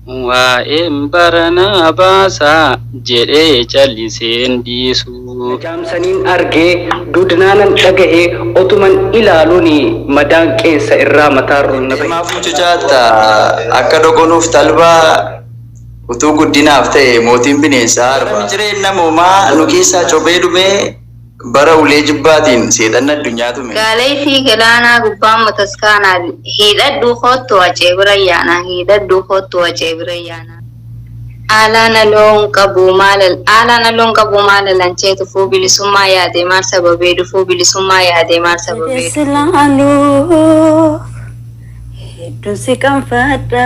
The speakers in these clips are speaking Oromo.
Waa'een baranaa baasaa jedhee calliseen dhiisu. Jaamsaniin argee dudnaanan dhaga'ee otuman ilaaluun madaan qeensa irraa mataarru na bahe. Maaf mucucaata akka dogonuuf talbaa utuu guddinaaf ta'e mootiin bineensaa arba. Jireen namoomaa nu keessaa cobee dhumee bara ulee jibbaatiin seexanna addunyaa tume. Gaalee fi galaanaa gubbaan mataskaanaa hidhadhuu hoottu wacee bira yaana hidhadhuu hoottu wacee bira yaana. Alaana loon qabu maalalan ceetu fuu bilisummaa yaadee maal sababee dhufuu bilisummaa yaadee maal sababee dhufuu. Hedduun si kanfadha.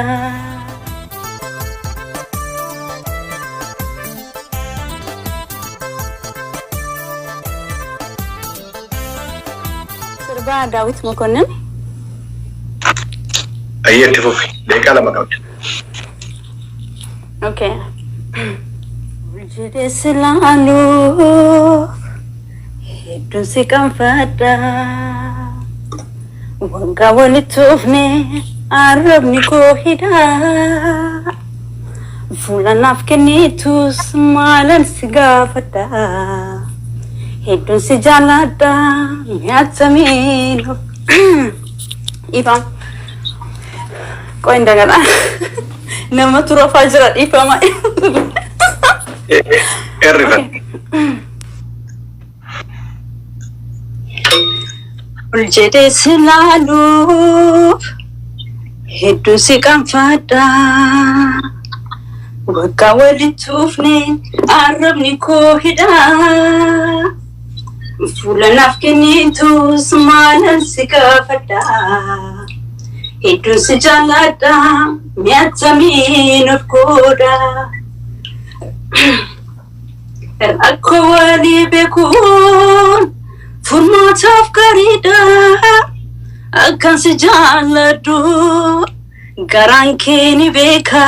Sirba Daawit Mokonnin. Ayyatti fufi deeqaa lama qabdi. Okay. Jadi selalu hidup si kanfada wangga walitufne Arab ni kohida fulan afkenitu semalan si gafada hidup si jalada nyatsamino Ivan kau indah kan? Nama turun fajar di Pama. Erifan. Jadi selalu hidup si kanfada Wakawal ditufne Arab ni kohida Fulan afkini tu semalan si kafada Hidup sejalada miatzamin koda dan aku wali bekun furmataf karida akan sejaladu garankini beka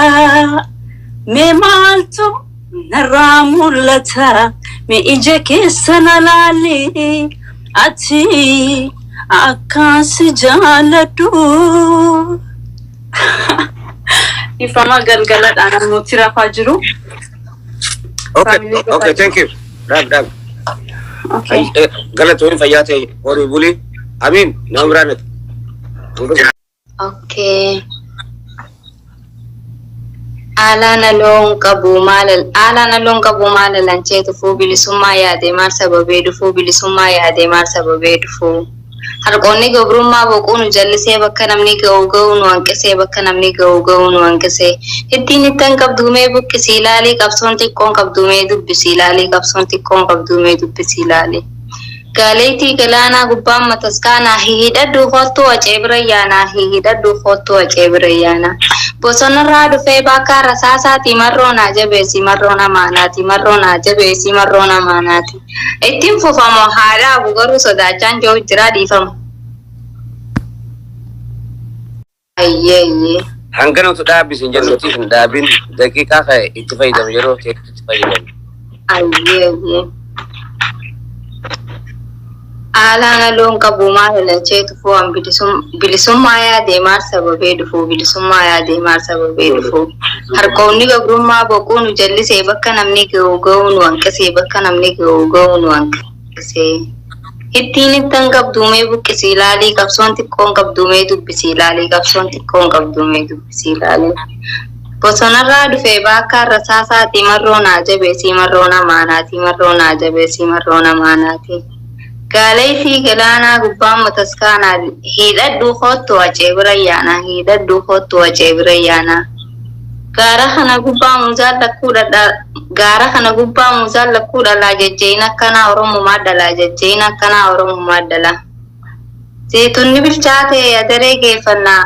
memaltu naramulata me ijeke sanalali ati akan sejaladu Ifama galgalat anak mutira fajru. Okay, thank you. Dab. Okay. Galat wani fayyate wani buli. Amin, namranet. Okay. Alaana loon qabu maalalan ceetu fuu bilisummaa yaadee maal sababee dhufuu bilisummaa yaadee maal sababee dhufuu. Harqoonni gabrummaa boquun jallisee bakka namni ga'u nu hanqisee bakka namni ga'u nu hanqisee ittiin ittan qabduumee buqqisii ilaalii qabsoon xiqqoon qabduumee dubbisii ilaalii qabsoon xiqqoon qabduumee dubbisii ilaalii. Gaaleetii galaanaa gubbaan mataskaanaa hihidhadhuu hoottuu wacee bira yaanaa hihidhadhuu hoottuu wacee bira yaanaa. Bosonarraa dhufee bakka rasaasaati marroo naa jabeessi marroo namaanaati marroo naa jabeessi marroo namaanaati. Ittiin fufamoo haadhaa garuu sodaachaan jiru jira dhiifama. Ayyee. Hangana utu dhaabbisin jennutti hin dhaabin daqiiqaa ka'e itti fayyadamu yeroo ta'e itti fayyadamu. Ayyee. Alaana loon qabu maalalan ceetu fuu bilisummaa yaadee maal sababee dhufuu bilisummaa yaadee maal sababee dhufuu. Harqoonni gabrummaa boquun jallisee bakka namni ga'u nu hanqisee bakka namni ga'u nu hanqisee. Ittiin ittan qabduumee buqqisii ilaalii qabsoon xiqqoon qabduumee dubbisii ilaalii qabsoon xiqqoon qabduumee dubbisii ilaalii. Bosonarraa dhufee bakka rasaasaati marroo naa jabeessi marroo namaanaati marroo naa jabeessi marroo namaanaati. Gaalee fi galaanaa gubbaan mataskaanaa hidhadhuu hoottu wacee bira yaanaa hidhadhuu hoottu wacee bira yaanaa. Gaara kana gubbaa muuzaan lakkuu dhalaa jejjein akkanaa Oromumaa dhalaa jejjein akkanaa Oromumaa dhalaa. Zeetunni bilchaatee adaree geeffannaa.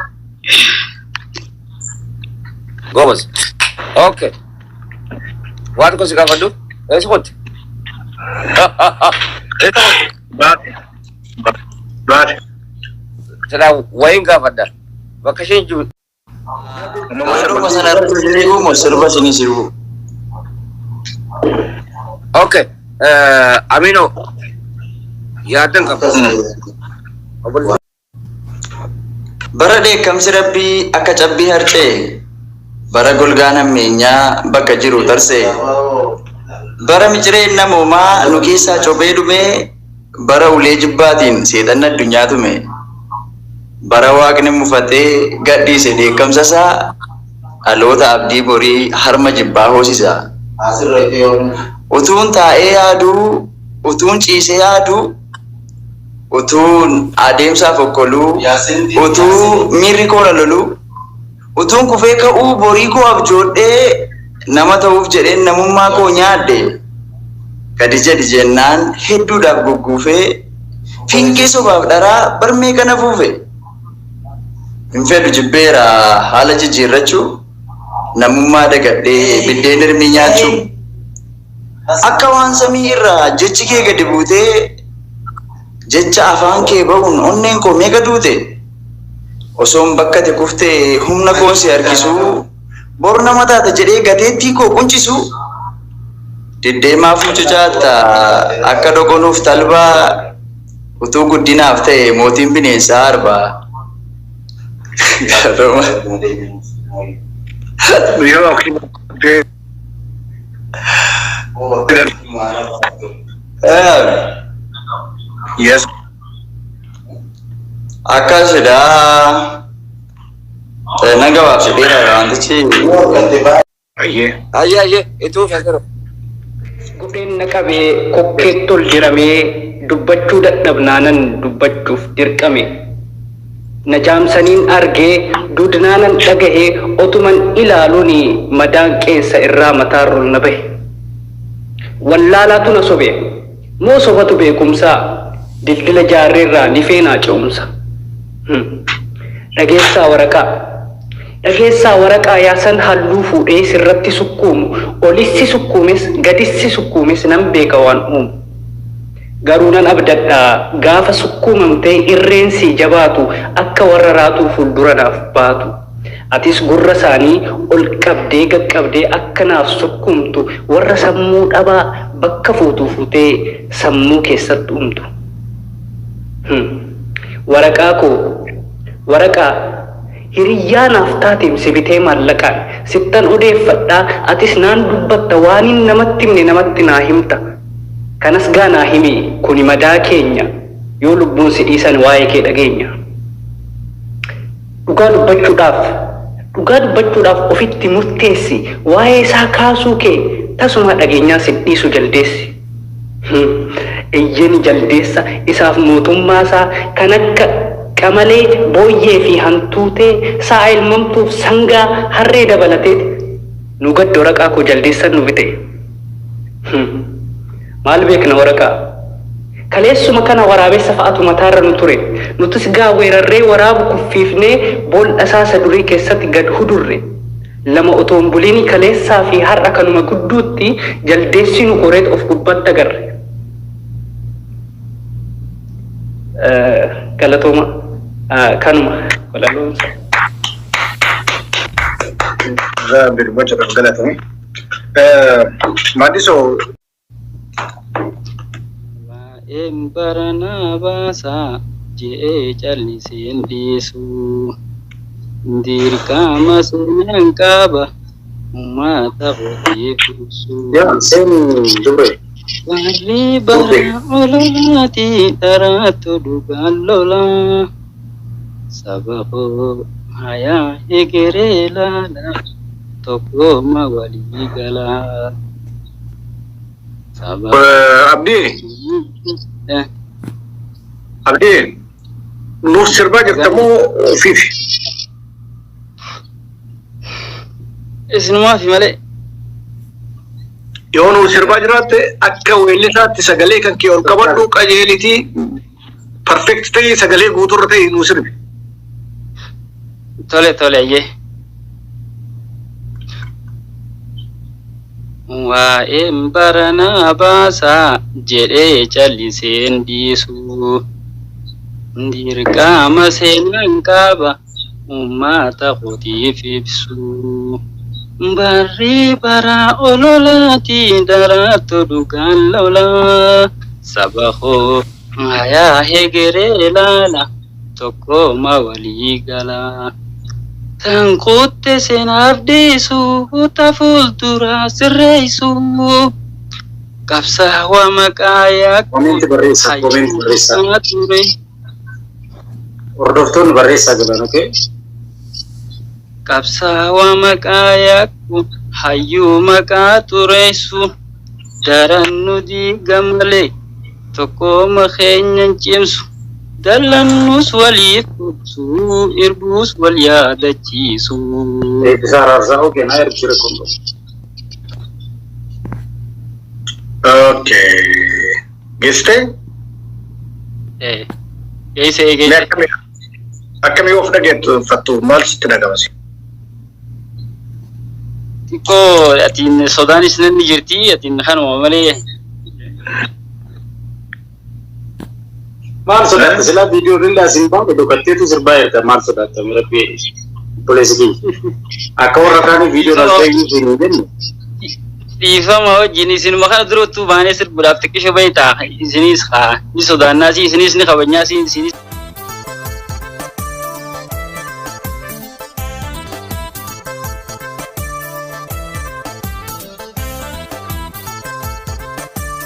Gomez. Okay. Waan kosi gaafadhu? Eesimotti? Baati. Sana wayin gaafadha. Bakka isheen jiru. Yeroo sana sirbu moo sirba isinii sirbu? Okay. Amino. Yaadan qaba. Bara dheekkamsi rabbii akka cabbii harcee bara golgaana meenyaa bakka jiru tarsee bara micireen namoomaa nu keessaa cobee dhumee bara ulee jibbaatiin seexanni addunyaa tume bara waaqni mufatee gadhiise dheekkamsasaa dhaloota abdii borii harma jibbaa hoosisa utuun taa'ee yaaduu utuun ciisee yaaduu utuun adeemsaaf okkoluu utuu miirri koo loluu utuun kufee ka'uu borii koo abjoodhee nama ta'uuf jedheen namummaa koo nyaadde gadi jedhi jennaan hedduudhaaf gugguufee finkee sobaaf dharaa barmee kana fuufe hin fedhu jibbeera haala jijjiirrachuu namummaa dagadhee biddeen hirmii nyaachuu akka waan samii irraa jechi kee gadi buutee jecha afaan kee ba'uun onneen koo meeqa duute osoon bakka te kuftee humna koo si harkisuu bor nama taata jedhee gateettii koo quncisu diddeemaaf mucucaatta akka dogonuuf talbaa utuu guddinaaf ta'e mootiin bineensaa arbaa Yes. akkasidha nan gabaabsideera wantichi Aye. Itu fakir. Gudeen naqabee kokkeetti ol jiramee dubbachuu dadhabnaanan dubbachuuf dirqame. Na jaamsaniin argee duudnaanan dhagahee otuman ilaaluun madaan qeensa irraa mataarrol na bahe. Wallaalaatu na sobe moo sobatu beekumsaa dildila jaarreerraa ni feenaa ce'umsa. Dhageessaa waraqaa yaasan halluu fuudhee sirratti sukkuumu olissi sukkuumes gadissi sukkuumes nan beeka waan uumu. Garuu nan abdadhaa gaafa sukkuumamtee irreensi jabaatu akka warra raatuu fuulduranaaf baatu. Atis gurra isaanii ol qabdee gaqqabdee akka naaf sukkuumtu warra sammuu dhabaa bakka fuutuu fuutee sammuu keessatti uumtu. Waraqaa hiriyyaa naaf taateemsi bitee maallaqaan sittan odeeffadhaa atis naan dubbatta waanin namatti himne namatti naa himta. Kanas gaa naa himi kuni madaa keenya yoo lubbuun si dhiisan waa'ee kee dhageenya. Dhugaa dubbachuudhaaf ofitti murteessi waa'ee isaa kaasuu kee tasuma dhageenyaa si dhiisu jaldeessi. Iyyin jaldeessa isaaf mootummaa isaa kan akka qamalee booyyee fi hantuutee sa'a ilmamtuuf sangaa harree dabalateeti nu gadda waraqaa koo jaldeessan nu bite. Maal beekna waraqaa kaleessuma kana waraabessa fa'atu mataarra nu ture nutis gaa weerarree waraabu kuffiifnee boolla saasa durii keessatti gad hudurre lama otoon buliini kaleessaa fi har'a kanuma gudduutti jaldeessi nu koreet of gubbatti agarre. Galatooma kanuma walaloonsa. Birbacha galatame. Madiso waa'een baranaa baasaa je'ee calliseen dhiisu dirqama seenaan qaba uummata hojii kursu. Warri bara ololaati dharaatu dhugaan lolaa saba hoo hayaa egeree laala tokkooma walii galaa. Abdi nuuf sirbaa jirtamoo fiifi? Isinumaa fi malee. Yoo nuuf sirbaa jiraatte akka weellisaatti sagalee kan kee ol qabadhu qajeelitii perfect ta'e sagalee guuturra ta'e nuuf sirbi. Tole ayyee. Waa'een baranaa baasaa jedhee calliseen dhiisu dirqama seenaan qaba uummata hojiif ibsu. Barri bara ololaati dharaatu dhugaan lolaa saba hoo hayaa egeree laala tokkooma walii galaa. Tanquutte seenaaf dhiisu fuuldura sirreessu qabsaawaa maqaa Comment barreessa, comment barreessa. ture. Hordoftoonni barreessaa jiran, okay? Qabsaawaa maqaa yaakku hayyuu maqaa tureessu daran nuti gammalee tokkooma keenyan cimsu dallannus waliif kubsuu irbuus wal yaadachiisu. Eebbisaa Raarsaa, okay, naa ergi rekondo. Okay. Giste? Eessa Mee eegee akkamii of dhageeffattu maal sitti dhagahame? xiqqoo atiin sodaanis nanni jirti atiin kanuma malee Maal sodaatta silaa viidiyoo lillaa siin baatu dhokatteetu sirbaa jirta maal sodaatta mirabbii poleesikii. Akka warra kaanii viidiyoo dhaaltee siin hin jenne. dhiifama wajjin isinuma kana durattuu baanee sirbuudhaaf xiqqisho bayitaa isinis haa ni sodaannaasii isinis ni kabajnyaasii isinis